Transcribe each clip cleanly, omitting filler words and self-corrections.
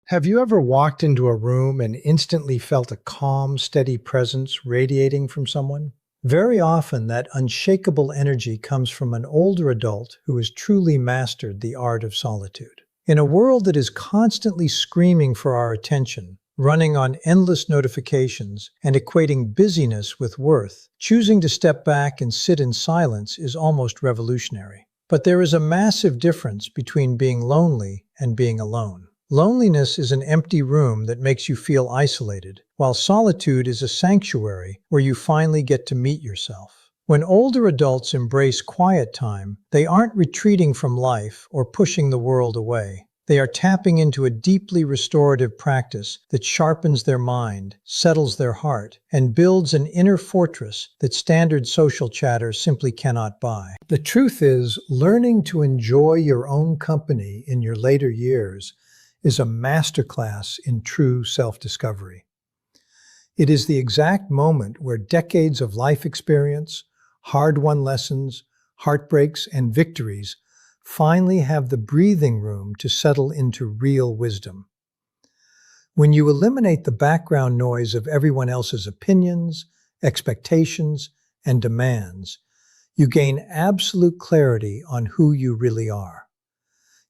Have you ever walked into a room and instantly felt a calm, steady presence radiating from someone? Very often, that unshakable energy comes from an older adult who has truly mastered the art of solitude. In a world that is constantly screaming for our attention, running on endless notifications, and equating busyness with worth, choosing to step back and sit in silence is almost revolutionary. But there is a massive difference between being lonely and being alone. Loneliness is an empty room that makes you feel isolated, while solitude is a sanctuary where you finally get to meet yourself. When older adults embrace quiet time, they aren't retreating from life or pushing the world away. They are tapping into a deeply restorative practice that sharpens their mind, settles their heart, and builds an inner fortress that standard social chatter simply cannot buy. The truth is, learning to enjoy your own company in your later years is a masterclass in true self-discovery. It is the exact moment where decades of life experience, hard-won lessons, heartbreaks, and victories finally have the breathing room to settle into real wisdom. When you eliminate the background noise of everyone else's opinions, expectations, and demands, you gain absolute clarity on who you really are.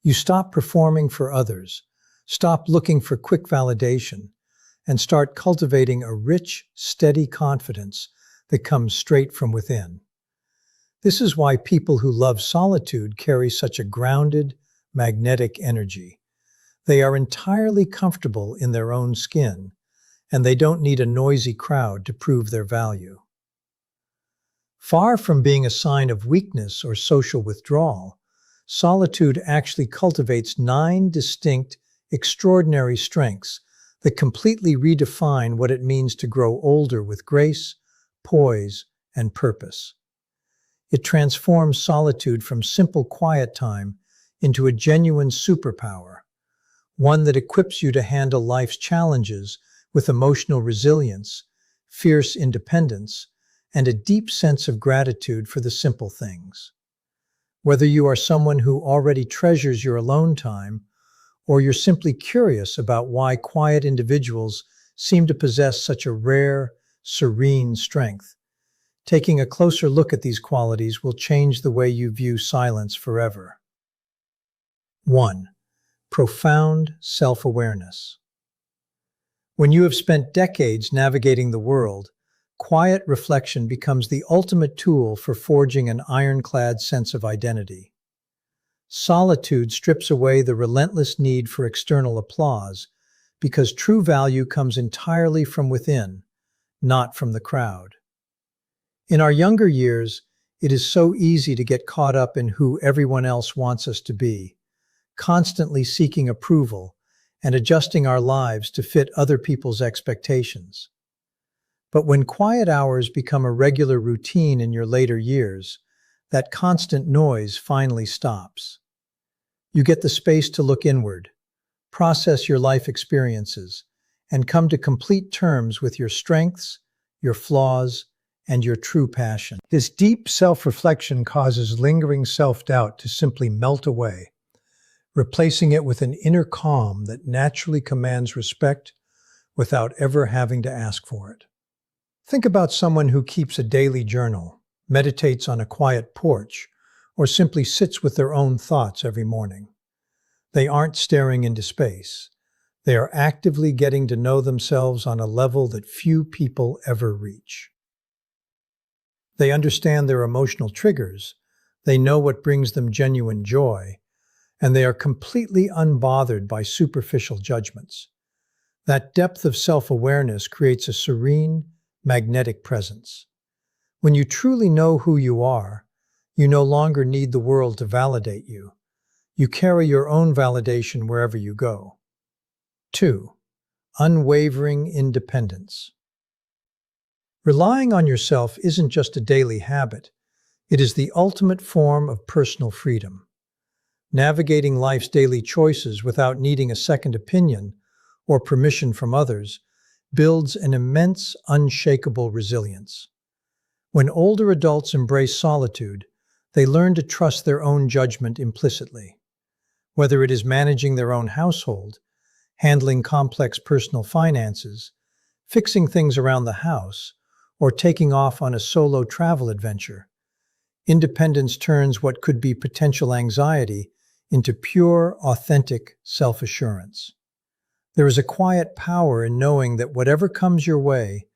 You stop performing for others, stop looking for quick validation, and start cultivating a rich, steady confidence that comes straight from within. This is why people who love solitude carry such a grounded, magnetic energy. They are entirely comfortable in their own skin, and they don't need a noisy crowd to prove their value. Far from being a sign of weakness or social withdrawal, solitude actually cultivates 9 distinct, extraordinary strengths that completely redefine what it means to grow older with grace, poise, and purpose. It transforms solitude from simple quiet time into a genuine superpower, one that equips you to handle life's challenges with emotional resilience, fierce independence, and a deep sense of gratitude for the simple things. Whether you are someone who already treasures your alone time, or you're simply curious about why quiet individuals seem to possess such a rare, serene strength, taking a closer look at these qualities will change the way you view silence forever. 1. Profound self-awareness. When you have spent decades navigating the world, quiet reflection becomes the ultimate tool for forging an ironclad sense of identity. Solitude strips away the relentless need for external applause because true value comes entirely from within, not from the crowd. In our younger years, it is so easy to get caught up in who everyone else wants us to be, constantly seeking approval and adjusting our lives to fit other people's expectations. But when quiet hours become a regular routine in your later years, that constant noise finally stops. You get the space to look inward, process your life experiences, and come to complete terms with your strengths, your flaws, and your true passion. This deep self-reflection causes lingering self-doubt to simply melt away, replacing it with an inner calm that naturally commands respect without ever having to ask for it. Think about someone who keeps a daily journal, meditates on a quiet porch, or simply sits with their own thoughts every morning. They aren't staring into space. They are actively getting to know themselves on a level that few people ever reach. They understand their emotional triggers, they know what brings them genuine joy, and they are completely unbothered by superficial judgments. That depth of self-awareness creates a serene, magnetic presence. When you truly know who you are, you no longer need the world to validate you. You carry your own validation wherever you go. 2. Unwavering independence. Relying on yourself isn't just a daily habit, it is the ultimate form of personal freedom. Navigating life's daily choices without needing a second opinion or permission from others builds an immense, unshakable resilience. When older adults embrace solitude, they learn to trust their own judgment implicitly. Whether it is managing their own household, handling complex personal finances, fixing things around the house, or taking off on a solo travel adventure. Independence turns what could be potential anxiety into pure, authentic self-assurance. There is a quiet power in knowing that whatever comes your way,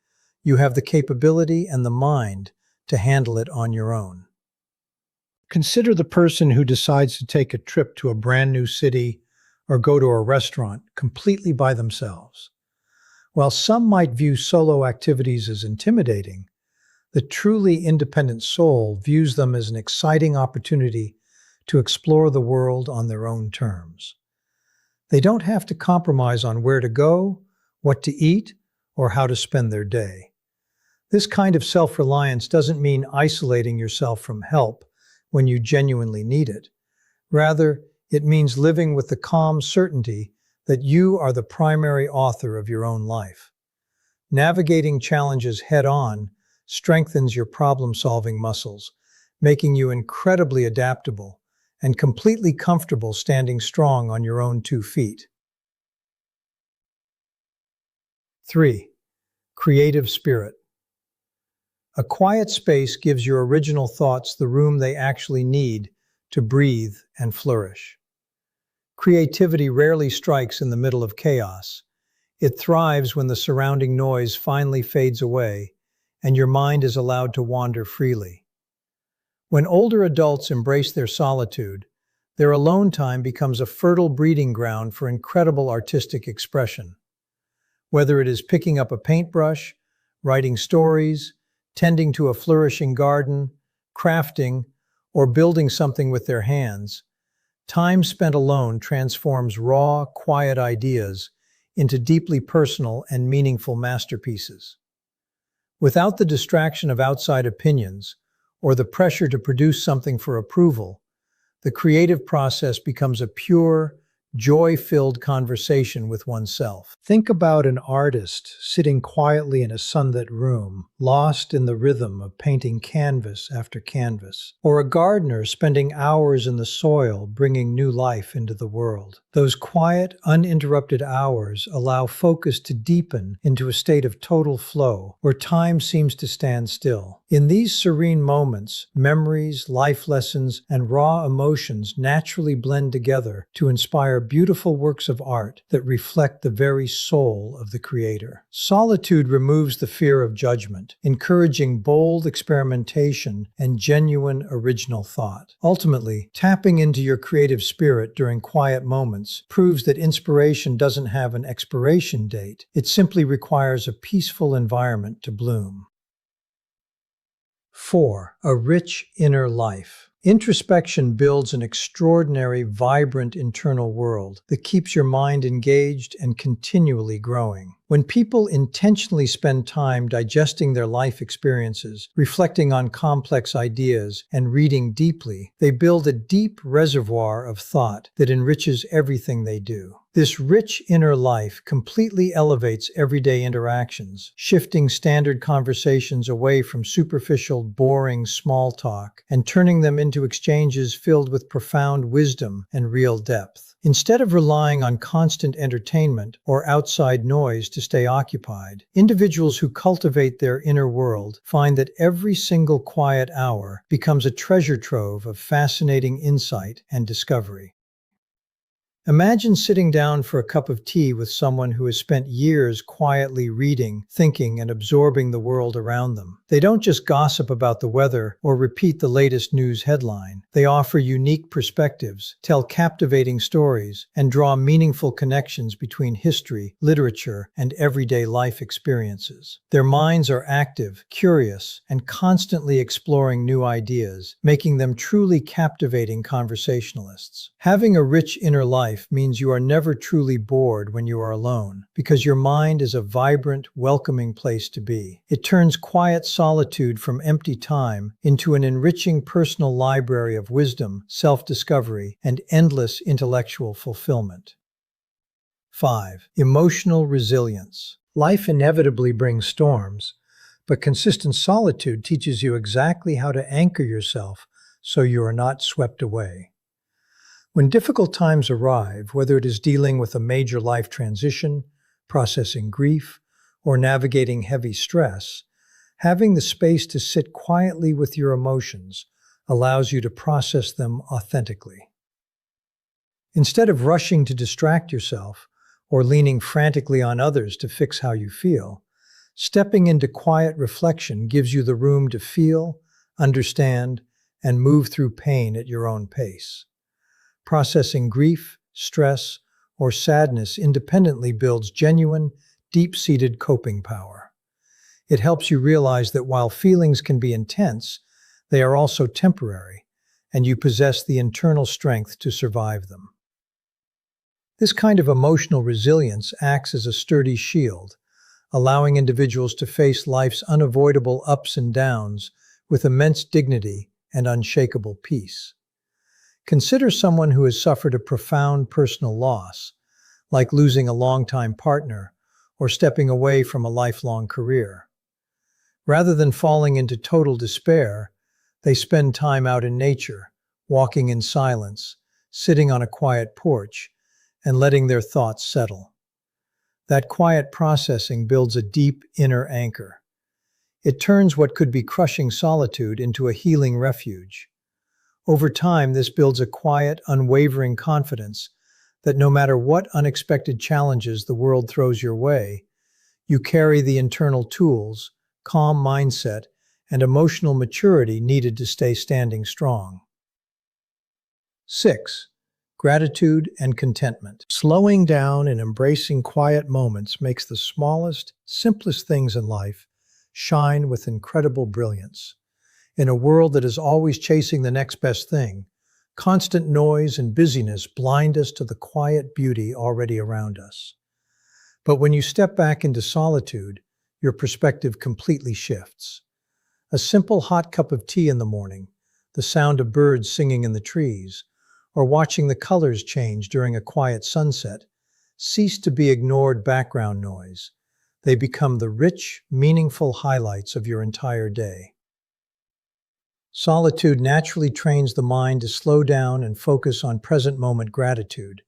you have the capability and the mind to handle it on your own. Consider the person who decides to take a trip to a brand new city or go to a restaurant completely by themselves. While some might view solo activities as intimidating, the truly independent soul views them as an exciting opportunity to explore the world on their own terms. They don't have to compromise on where to go, what to eat, or how to spend their day. This kind of self-reliance doesn't mean isolating yourself from help when you genuinely need it. Rather, it means living with the calm certainty that you are the primary author of your own life. Navigating challenges head-on strengthens your problem-solving muscles, making you incredibly adaptable and completely comfortable standing strong on your own 2 feet. 3. Creative spirit. A quiet space gives your original thoughts the room they actually need to breathe and flourish. Creativity rarely strikes in the middle of chaos. It thrives when the surrounding noise finally fades away and your mind is allowed to wander freely. When older adults embrace their solitude, their alone time becomes a fertile breeding ground for incredible artistic expression. Whether it is picking up a paintbrush, writing stories, tending to a flourishing garden, crafting, or building something with their hands, time spent alone transforms raw, quiet ideas into deeply personal and meaningful masterpieces. Without the distraction of outside opinions or the pressure to produce something for approval, the creative process becomes a pure, joy-filled conversation with oneself. Think about an artist sitting quietly in a sunlit room, lost in the rhythm of painting canvas after canvas, or a gardener spending hours in the soil bringing new life into the world. Those quiet, uninterrupted hours allow focus to deepen into a state of total flow, where time seems to stand still. In these serene moments, memories, life lessons, and raw emotions naturally blend together to inspire beautiful works of art that reflect the very soul of the creator. Solitude removes the fear of judgment, encouraging bold experimentation and genuine original thought. Ultimately, tapping into your creative spirit during quiet moments proves that inspiration doesn't have an expiration date. It simply requires a peaceful environment to bloom. 4. A rich inner life. Introspection builds an extraordinary, vibrant internal world that keeps your mind engaged and continually growing. When people intentionally spend time digesting their life experiences, reflecting on complex ideas, and reading deeply, they build a deep reservoir of thought that enriches everything they do. This rich inner life completely elevates everyday interactions, shifting standard conversations away from superficial, boring small talk and turning them into exchanges filled with profound wisdom and real depth. Instead of relying on constant entertainment or outside noise to stay occupied, individuals who cultivate their inner world find that every single quiet hour becomes a treasure trove of fascinating insight and discovery. Imagine sitting down for a cup of tea with someone who has spent years quietly reading, thinking, and absorbing the world around them. They don't just gossip about the weather or repeat the latest news headline. They offer unique perspectives, tell captivating stories, and draw meaningful connections between history, literature, and everyday life experiences. Their minds are active, curious, and constantly exploring new ideas, making them truly captivating conversationalists. Having a rich inner life means you are never truly bored when you are alone, because your mind is a vibrant, welcoming place to be. It turns quiet solitude from empty time into an enriching personal library of wisdom, self-discovery, and endless intellectual fulfillment. 5. Emotional resilience. Life inevitably brings storms, but consistent solitude teaches you exactly how to anchor yourself so you are not swept away. When difficult times arrive, whether it is dealing with a major life transition, processing grief, or navigating heavy stress, having the space to sit quietly with your emotions allows you to process them authentically. Instead of rushing to distract yourself or leaning frantically on others to fix how you feel, stepping into quiet reflection gives you the room to feel, understand, and move through pain at your own pace. Processing grief, stress, or sadness independently builds genuine, deep-seated coping power. It helps you realize that while feelings can be intense, they are also temporary, and you possess the internal strength to survive them. This kind of emotional resilience acts as a sturdy shield, allowing individuals to face life's unavoidable ups and downs with immense dignity and unshakable peace. Consider someone who has suffered a profound personal loss, like losing a longtime partner or stepping away from a lifelong career. Rather than falling into total despair, they spend time out in nature, walking in silence, sitting on a quiet porch, and letting their thoughts settle. That quiet processing builds a deep inner anchor. It turns what could be crushing solitude into a healing refuge. Over time, this builds a quiet, unwavering confidence that no matter what unexpected challenges the world throws your way, you carry the internal tools, calm mindset, and emotional maturity needed to stay standing strong. 6. Gratitude and contentment. Slowing down and embracing quiet moments makes the smallest, simplest things in life shine with incredible brilliance. In a world that is always chasing the next best thing, constant noise and busyness blind us to the quiet beauty already around us. But when you step back into solitude, your perspective completely shifts. A simple hot cup of tea in the morning, the sound of birds singing in the trees, or watching the colors change during a quiet sunset, cease to be ignored background noise. They become the rich, meaningful highlights of your entire day. Solitude naturally trains the mind to slow down and focus on present moment gratitude,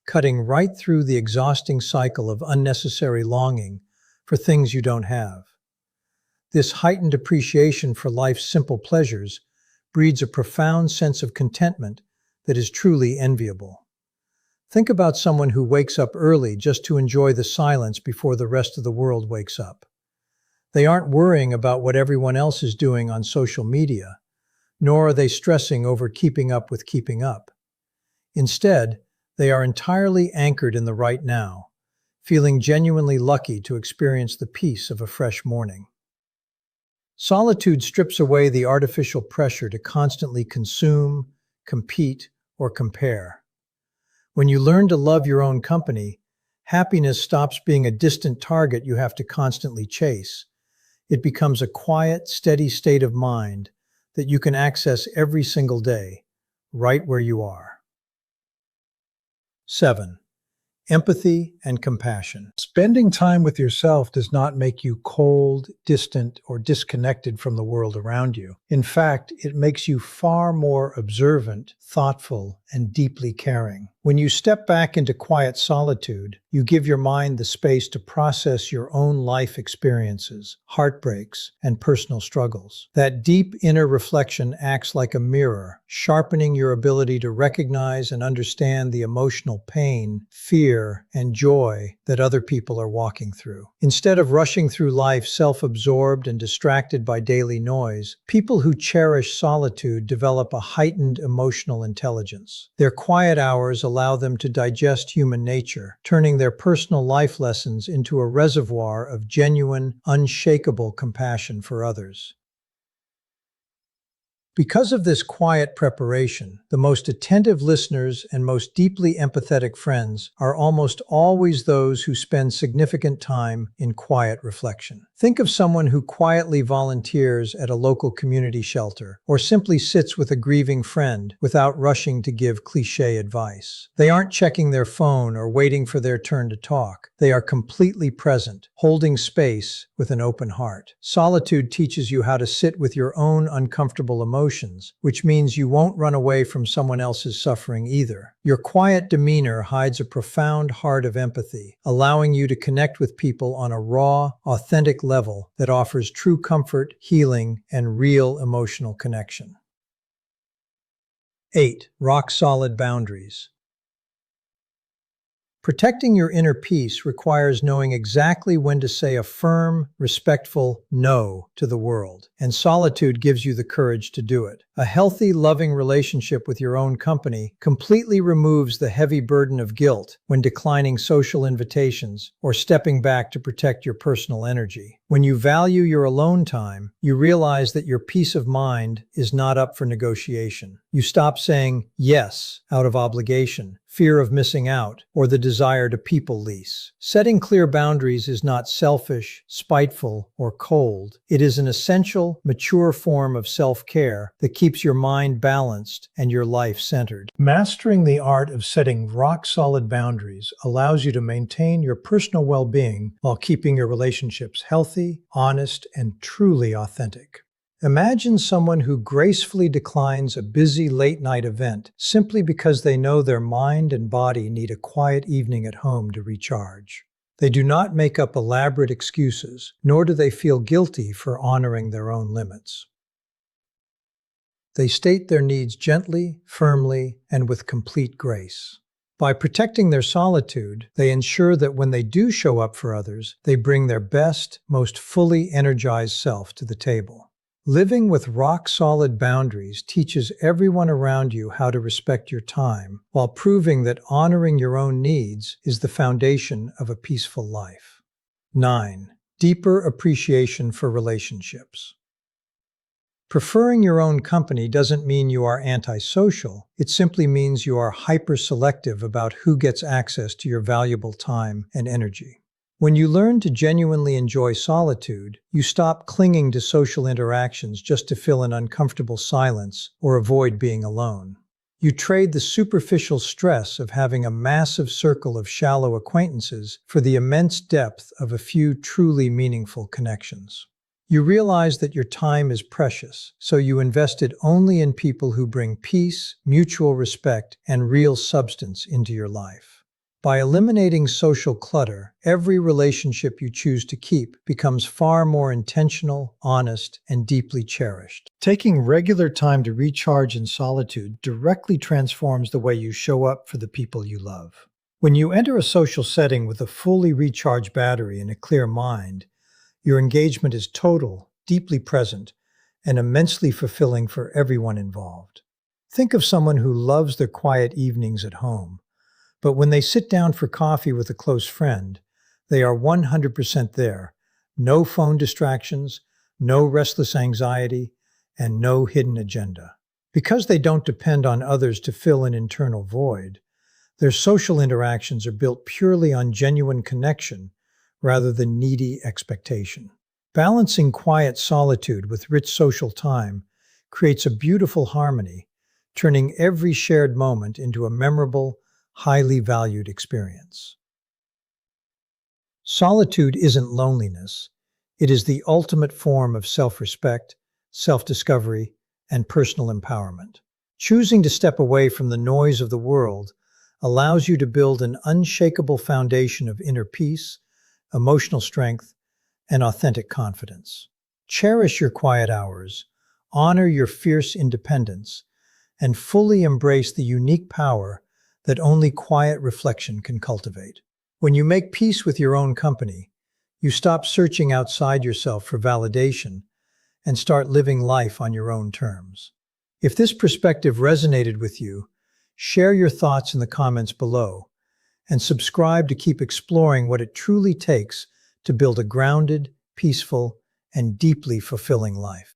cutting right through the exhausting cycle of unnecessary longing for things you don't have. This heightened appreciation for life's simple pleasures breeds a profound sense of contentment that is truly enviable. Think about someone who wakes up early just to enjoy the silence before the rest of the world wakes up. They aren't worrying about what everyone else is doing on social media, nor are they stressing over keeping up with keeping up. Instead, they are entirely anchored in the right now, feeling genuinely lucky to experience the peace of a fresh morning. Solitude strips away the artificial pressure to constantly consume, compete, or compare. When you learn to love your own company, happiness stops being a distant target you have to constantly chase. It becomes a quiet, steady state of mind that you can access every single day, right where you are. 7. Empathy and compassion. Spending time with yourself does not make you cold, distant, or disconnected from the world around you. In fact, it makes you far more observant, thoughtful, and deeply caring. When you step back into quiet solitude, you give your mind the space to process your own life experiences, heartbreaks, and personal struggles. That deep inner reflection acts like a mirror, sharpening your ability to recognize and understand the emotional pain, fear, and joy that other people are walking through. Instead of rushing through life self-absorbed and distracted by daily noise, people who cherish solitude develop a heightened emotional intelligence. Their quiet hours allow them to digest human nature, turning their personal life lessons into a reservoir of genuine, unshakable compassion for others. Because of this quiet preparation, the most attentive listeners and most deeply empathetic friends are almost always those who spend significant time in quiet reflection. Think of someone who quietly volunteers at a local community shelter or simply sits with a grieving friend without rushing to give cliché advice. They aren't checking their phone or waiting for their turn to talk. They are completely present, holding space with an open heart. Solitude teaches you how to sit with your own uncomfortable emotions, which means you won't run away from someone else's suffering either. Your quiet demeanor hides a profound heart of empathy, allowing you to connect with people on a raw, authentic level that offers true comfort, healing, and real emotional connection. 8. Rock-solid boundaries. Protecting your inner peace requires knowing exactly when to say a firm, respectful no to the world, and solitude gives you the courage to do it. A healthy, loving relationship with your own company completely removes the heavy burden of guilt when declining social invitations or stepping back to protect your personal energy. When you value your alone time, you realize that your peace of mind is not up for negotiation. You stop saying yes out of obligation, fear of missing out, or the desire to people-please. Setting clear boundaries is not selfish, spiteful, or cold. It is an essential, mature form of self-care that keeps your mind balanced and your life centered. Mastering the art of setting rock-solid boundaries allows you to maintain your personal well-being while keeping your relationships healthy, honest, and truly authentic. Imagine someone who gracefully declines a busy late-night event simply because they know their mind and body need a quiet evening at home to recharge. They do not make up elaborate excuses, nor do they feel guilty for honoring their own limits. They state their needs gently, firmly, and with complete grace. By protecting their solitude, they ensure that when they do show up for others, they bring their best, most fully energized self to the table. Living with rock-solid boundaries teaches everyone around you how to respect your time, while proving that honoring your own needs is the foundation of a peaceful life. 9. Deeper appreciation for relationships. Preferring your own company doesn't mean you are antisocial. It simply means you are hyper-selective about who gets access to your valuable time and energy. When you learn to genuinely enjoy solitude, you stop clinging to social interactions just to fill an uncomfortable silence or avoid being alone. You trade the superficial stress of having a massive circle of shallow acquaintances for the immense depth of a few truly meaningful connections. You realize that your time is precious, so you invest it only in people who bring peace, mutual respect, and real substance into your life. By eliminating social clutter, every relationship you choose to keep becomes far more intentional, honest, and deeply cherished. Taking regular time to recharge in solitude directly transforms the way you show up for the people you love. When you enter a social setting with a fully recharged battery and a clear mind, your engagement is total, deeply present, and immensely fulfilling for everyone involved. Think of someone who loves their quiet evenings at home, but when they sit down for coffee with a close friend, they are 100% there. No phone distractions, no restless anxiety, and no hidden agenda. Because they don't depend on others to fill an internal void, their social interactions are built purely on genuine connection rather than needy expectation. Balancing quiet solitude with rich social time creates a beautiful harmony, turning every shared moment into a memorable, highly valued experience. Solitude isn't loneliness. It is the ultimate form of self-respect, self-discovery, and personal empowerment. Choosing to step away from the noise of the world allows you to build an unshakable foundation of inner peace, emotional strength, and authentic confidence. Cherish your quiet hours, honor your fierce independence, and fully embrace the unique power that only quiet reflection can cultivate. When you make peace with your own company, you stop searching outside yourself for validation and start living life on your own terms. If this perspective resonated with you, share your thoughts in the comments below and subscribe to keep exploring what it truly takes to build a grounded, peaceful, and deeply fulfilling life.